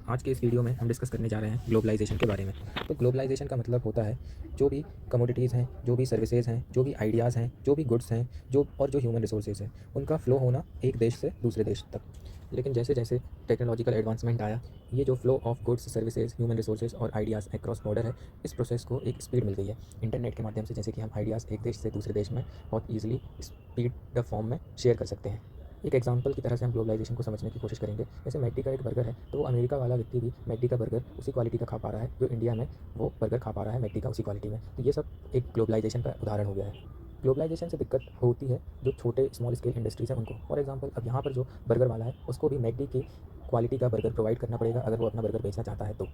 आज के इस वीडियो में हम डिस्कस करने जा रहे हैं ग्लोबलाइजेशन के बारे में। तो ग्लोबलाइजेशन का मतलब होता है जो भी कमोडिटीज़ हैं, जो भी सर्विसेज हैं, जो भी आइडियाज़ हैं, जो भी गुड्स हैं, जो ह्यूमन रिसोर्सेज हैं, उनका फ़्लो होना एक देश से दूसरे देश तक। लेकिन जैसे जैसे टेक्नोलॉजिकल एडवांसमेंट आया, ये जो flow of goods, services, human resources और आइडियाज़ अक्रॉस बॉर्डर है, इस प्रोसेस को एक स्पीड मिल गई है। इंटरनेट के माध्यम से जैसे कि हम आइडियाज़ एक देश से दूसरे देश में बहुत ईजिली स्पीड द फॉर्म में शेयर कर सकते हैं। एक एग्जांपल की तरह से हम ग्लोबलाइजेशन को समझने की कोशिश करेंगे। जैसे मैकडी का एक बर्गर है, तो वो अमेरिका वाला व्यक्ति भी मैकडी का बर्गर उसी क्वालिटी का खा पा रहा है जो इंडिया में वो बर्गर खा पा रहा है मैकडी का उसी क्वालिटी में। तो ये सब एक ग्लोबलाइजेशन का उदाहरण हो गया है। ग्लोबलाइजेशन से दिक्कत होती है जो छोटे स्मॉल स्केल इंडस्ट्रीज़ हैं उनको। फॉर एग्जांपल अब यहाँ पर जो बर्गर वाला है उसको भी मैकडी की क्वालिटी का बर्गर प्रोवाइड करना पड़ेगा अगर वो अपना बर्गर बेचना चाहता है तो।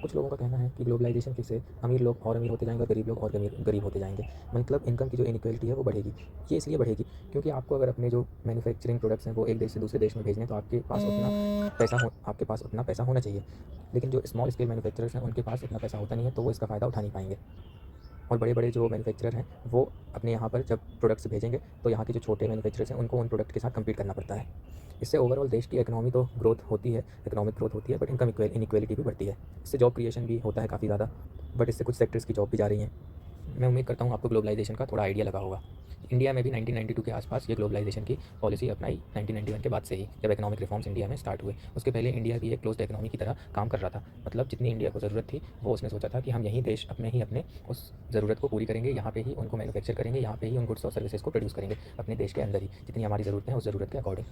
कुछ लोगों का कहना है कि ग्लोबलाइजेशन से अमीर लोग और अमीर होते जाएंगे और गरीब लोग और गरीब होते जाएंगे। मतलब इनकम की जो इनइक्वालिटी है वो बढ़ेगी। ये इसलिए बढ़ेगी क्योंकि आपको अगर अपने जो मैन्युफैक्चरिंग प्रोडक्ट्स हैं वो एक देश से दूसरे देश में भेजने तो आपके पास उतना पैसा होना चाहिए। लेकिन जो स्मॉल स्केल मैन्युफैक्चरर्स हैं उनके पास उतना पैसा होता नहीं है, तो वो इसका फ़ायदा उठा नहीं पाएंगे। और बड़े बड़े जो मैन्युफैक्चरर हैं वो अपने यहाँ पर जब प्रोडक्ट्स भेजेंगे तो यहाँ के जो छोटे मैन्युफैक्चरर्स हैं उनको उन प्रोडक्ट के साथ कम्पीट करना पड़ता है। इससे ओवरऑल देश की इकोनॉमी तो ग्रोथ होती है, इकोनॉमिक ग्रोथ होती है, बट इनकम इनइक्वालिटी भी बढ़ती है। इससे जॉब क्रिएशन भी होता है काफ़ी ज़्यादा, बट इससे कुछ सेक्टर्स की जॉब भी जा रही हैं। मैं उम्मीद करता हूँ आपको ग्लोबलाइजेशन का थोड़ा आइडिया लगा होगा। इंडिया में भी 1992 के आसपास ये ग्लोबलाइजेशन की पॉलिसी अपनाई, 1991 के बाद से ही, जब इकोनॉमिक रिफॉर्म्स इंडिया में स्टार्ट हुए। उसके पहले इंडिया भी एक क्लोज्ड इकोनॉमी की तरह काम कर रहा था। मतलब जितनी इंडिया को ज़रूरत थी वो उसने सोचा था कि हम यही देश अपने उस ज़रूरत को पूरी करेंगे, यहाँ पे ही उनको मैन्युफैक्चर करेंगे, यहाँ पे ही उन गुड्स और सर्विसेज को प्रोड्यूस करेंगे अपने देश के अंदर ही, जितनी हमारी ज़रूरत है उस ज़रूरत के अकॉर्डिंग।